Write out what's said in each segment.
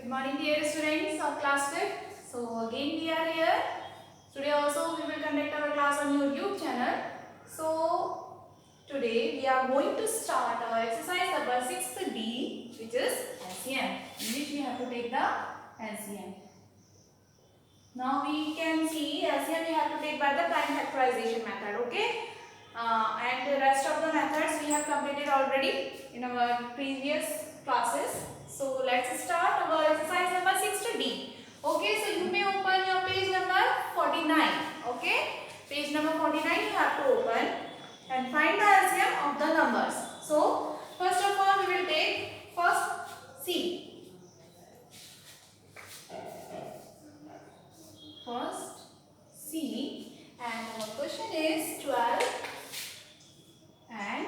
Good morning dear students of class 5th. So again we are here. Today also we will conduct our class on YouTube channel. So today we are going to start our exercise number 6D, which is LCM, in which we have to take the LCM. Now we can see LCM we have to take by the prime factorization method, okay? And the rest of the methods we have completed already in our previous classes. So let's start our exercise number 6D. Okay, so you may open your page number 49. Okay, page number 49 you have to open and find the LCM of the numbers. So first of all we will take first C. First C, and our question is 12 and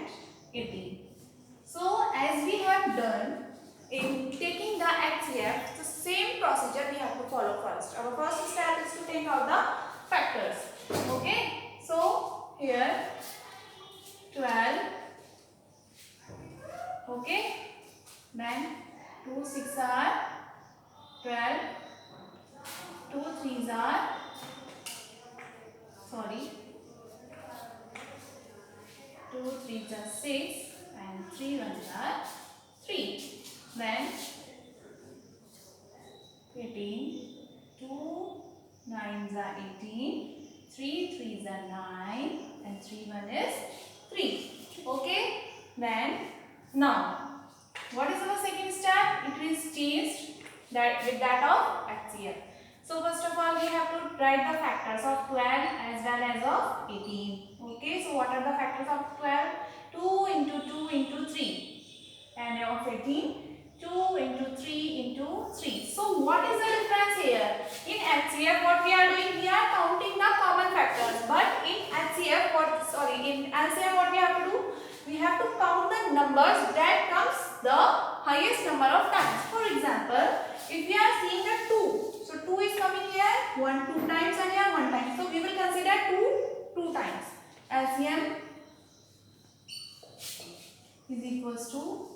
18. So as we have done in taking the HCF, the same procedure we have to follow first. Our first step is to take out the factors. Okay, so here 12, okay, then 2 6 are 12, 2 3s are, sorry, 2 3s are 6 and 3 1s are 3. Then 18, 2 9s are 18, 3 3s are 9 and 3 1 is 3. Okay, then now what is our second step? It is changed that with that of HCF. So first of all we have to write the factors of 12 as well as of 18. Okay, so what are the factors of 12? 2 into 2 into 3, and of 18, 2 into 3 into 3. So what is the difference here? In HCF what we are doing? We are counting the common factors, but in HCF in LCM what we have to do? We have to count the numbers that comes the highest number of times. For example, if we are seeing the 2, so 2 is coming here 2 times and here 1 time. So we will consider 2 times. LCM is equals to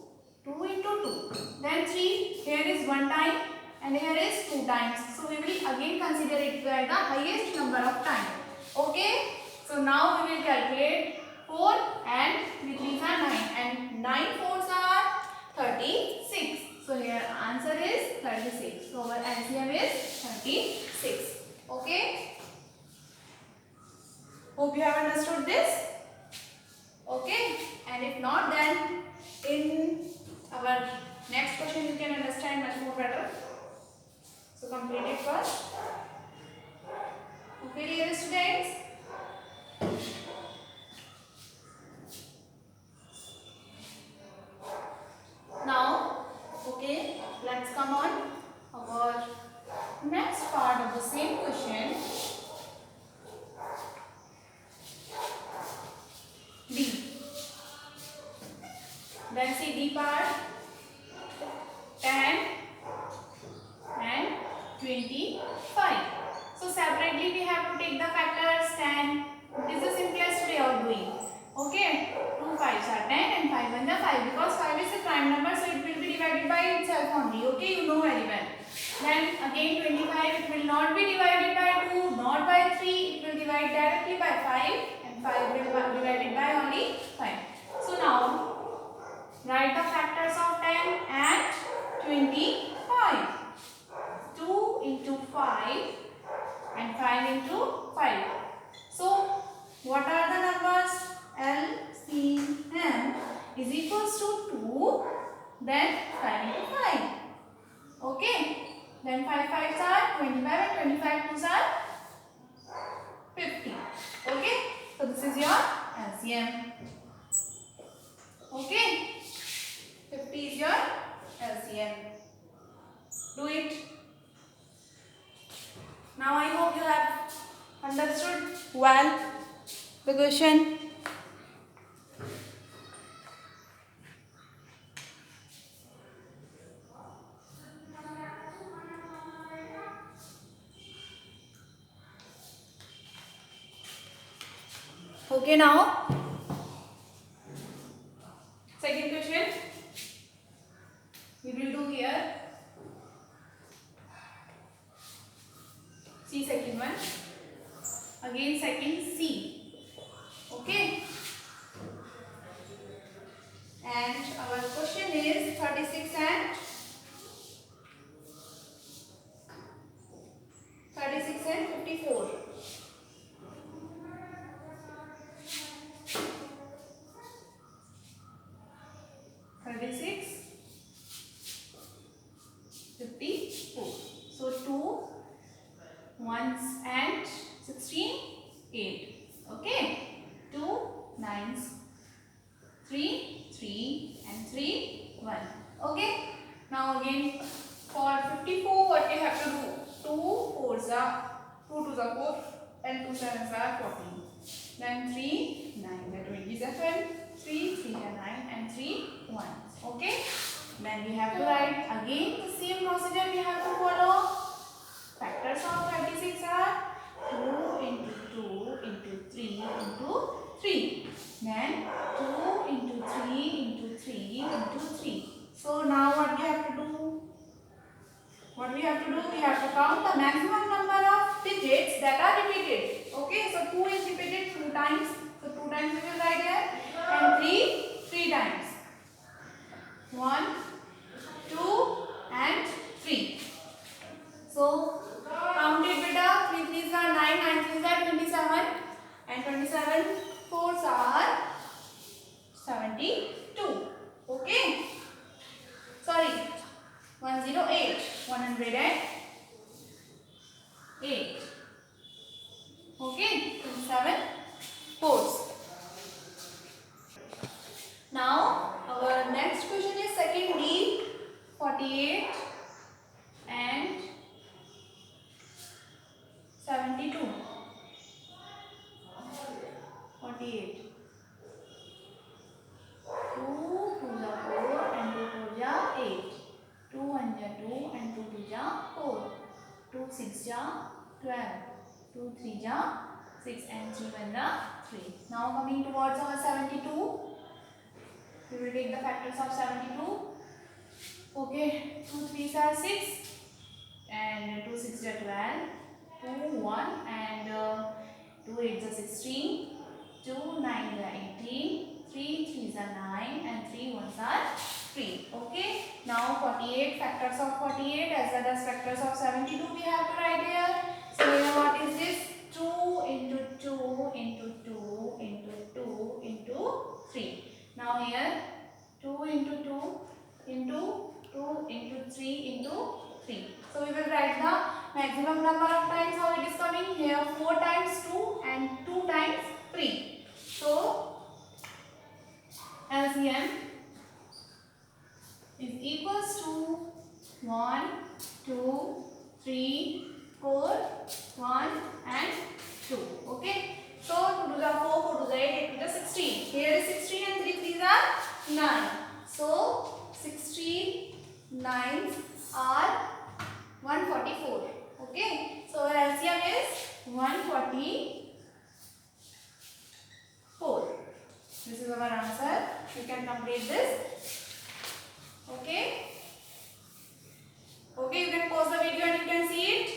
2 into 2. Then 3, here is 1 time and here is 2 times. So we will again consider it by the highest number of times. Okay, so now we will calculate 4 and 3 3s are 9 and 9 4s are 36. So here answer is 36. So our LCM is 36. Okay, hope you have understood this. Okay, and if not, then in our next question you can understand much more better. So complete it first. Okay, dear students. Now, okay, let's come on our next part of the same question. D. Then see D part, 10 and 25. So separately we have to take the factors 10. It is the simplest way of doing. Okay, 2 5s are 10 and 5 1s are 5, because 5 is a prime number, so it will be divided by itself only. Okay, you know very well. Then again 25, it will not be divided by 2, not by 3, it will divide directly by 5, and 5 will be divided by only 5. So now write the factors of 10 and 25. 2 into 5 and 5 into 5. So what are the numbers? LCM is equals to 2, then 5 into 5. Okay, then 5 5s are 25 and 25 2s are 50. Okay, so this is your LCM. Okay, 50 is your LCM. Do it. Now I hope you have understood well the question. Okay, now second question we will do here. See second one. Again second C. Okay. And our question is 36 and 54. 36, 54. So 2 ones and 16, 8. Okay. 2 nines, 3, 3 and 3, 1. Okay. Now again for 54 what we have to do? 2 fours are 2 twos are 4 and 2 sevens are 14. Then 3 9 are 27, 3 3 are 9 and 3 1. Okay. Then we have to write again the same procedure we have to follow. Factors of 36 are 2 into 2 into 3 into 3. Then 2 into 3 into 3 into 3. So now what we have to do? What we have to do? We have to count the maximum number of digits that are repeated. Okay, so 2 is repeated 2 times. So 2 times we will write here. And 3 times. 1, 2 and 3. So count it beta. 3 3s are 9, 9 3s are 27 and 27 4s are 72. Okay. Sorry. 108. 108. Okay. 27 4s. Now our next question is second D. 48 and 72. 48. 2 2s are 4 and 2 4s are 8. 2 1s are 2 and 2 2s are 4. 2 6s are 12. 2 3s are 6 and 3 1s are 3. Now coming towards our 72. We will take the factors of 72. Okay, 2 3s are 6 and 2 6s are 12. 2 1 and 2 8s are 16. 2 9s are 18. 3 3s are 9 and 3 1s are 3. Okay. Now 48 factors of 48 as well as factors of 72 we have to write here. So here what is this? 2 into 2 into 2 into 2 into 3. Now here 2 into 2 into 2 into 3 into 3. So we will write the maximum number of times how it is coming here. 4 times 2 and 2 times 3. So LCM is equals to 1, 2, 3, 4, 1 and 2. Okay. So 2 to the 4, 4 to the 8, 8 to the 16. Here is 16 and 3 3s are 9. So 16 9s are 144. Okay. So our LCM is 144. This is our answer. You can complete this. Okay. Okay, you can pause the video and you can see it.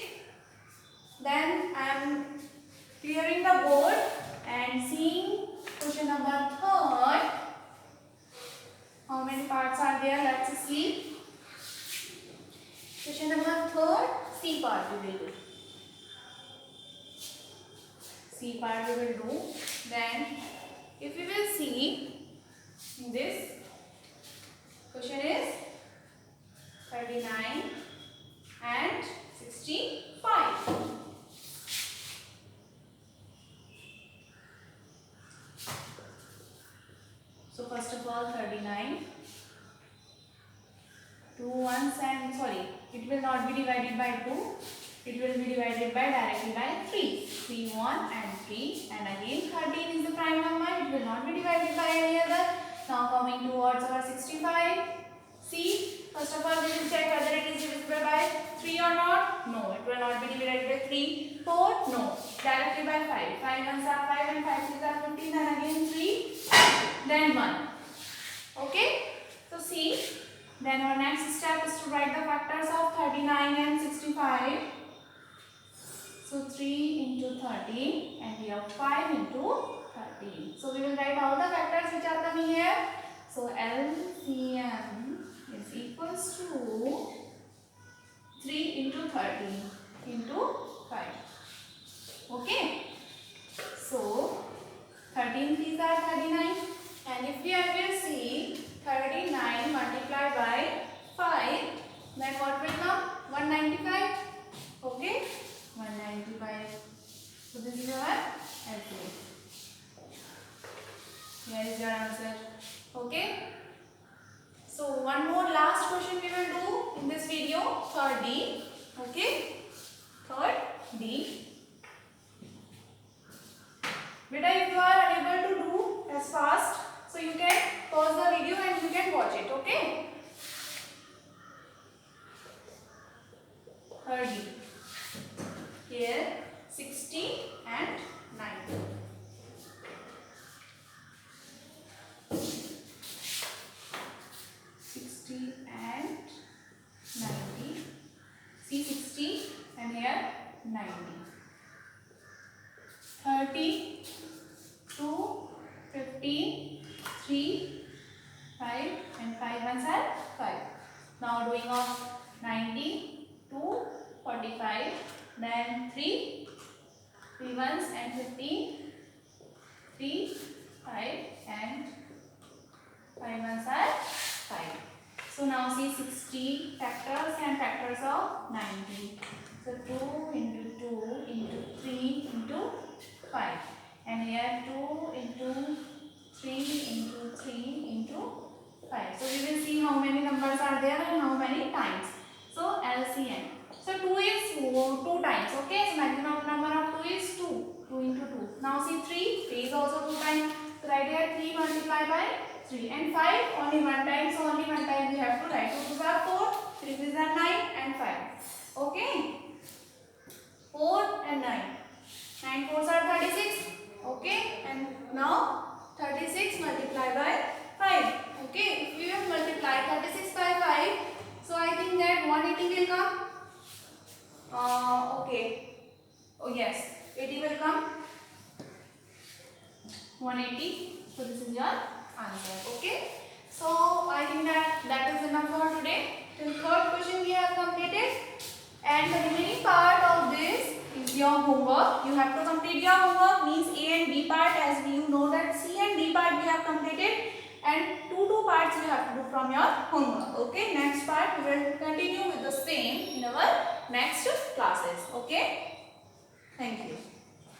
Then I am clearing the board and seeing question number 3rd. How many parts are there? Let's see. Question number 3rd, C part we will do. C part we will do. Then if we will see in this question is 39 and 65. So first of all 39. 2 ones and sorry, it will not be divided by 2. It will be divided by directly by 3. 3 1 and 3 and again 13 is the prime number. It will not be divided by any other. Now coming towards our 65. See, first of all we will check whether it is divisible by 3 or not. No, it will not be divided by 3. 4, no. Directly by 5. 5 ones are 5 and 5 3s are 15. Then again 3. Then 1. Okay. So see, then our next step is to write the factors of 39 and 65. So 3 into 13 and we have 5 into 13. So we will write all the factors which are coming here. So LCM is equals to 3 into 13 into 5. Okay. So 13 threes are 39, and if we will see 39 multiplied by 5, then what will come? 195. Okay, 195. So this is your answer. Here is your answer. Okay. So one more last question we will do in this video. Third D. Okay. Third D. Beta, if you are unable to do as fast, so you can pause the video and you can watch it. Okay. Third D. Here 60 and 90. 60 and 90. See 60 and here 90. 30, 2, 15, 3, 5 and 5 ones are 5. Now doing off 90, 2, 45, then 3 ones and 15, 3, 5 and 5 ones are 5. So now see 60 factors and factors of 90. So 2 into 2 into 3 into 5. And here 2 into 3 into 3 into 5. So we will see how many numbers are there and how many times. So LCM. So 2 is 2 times. Okay. So maximum number of 2 is 2. 2 into 2. Now see 3. 3 is also 2 times. So right here 3 multiplied by 3. And 5 only 1 time. So only 1 time we have to write. 2 2 are 4. 3 3 are 9 and 5. Okay. 4 and 9. 9 4s are 36. Okay. And now 36 multiplied by 5. Okay. If we will multiply 36 by 5, so I think that 180 will come. Okay. Oh yes. 80 will come. 180. So this is your answer. Okay. So I think that is enough for today. Till third question we have completed. And the remaining part of this is your homework. You have to complete your homework, means A and B part, as you know that C and D part we have completed, and two parts you have to do from your homework. Okay, next part we will continue with the same in our next classes. Okay, thank you.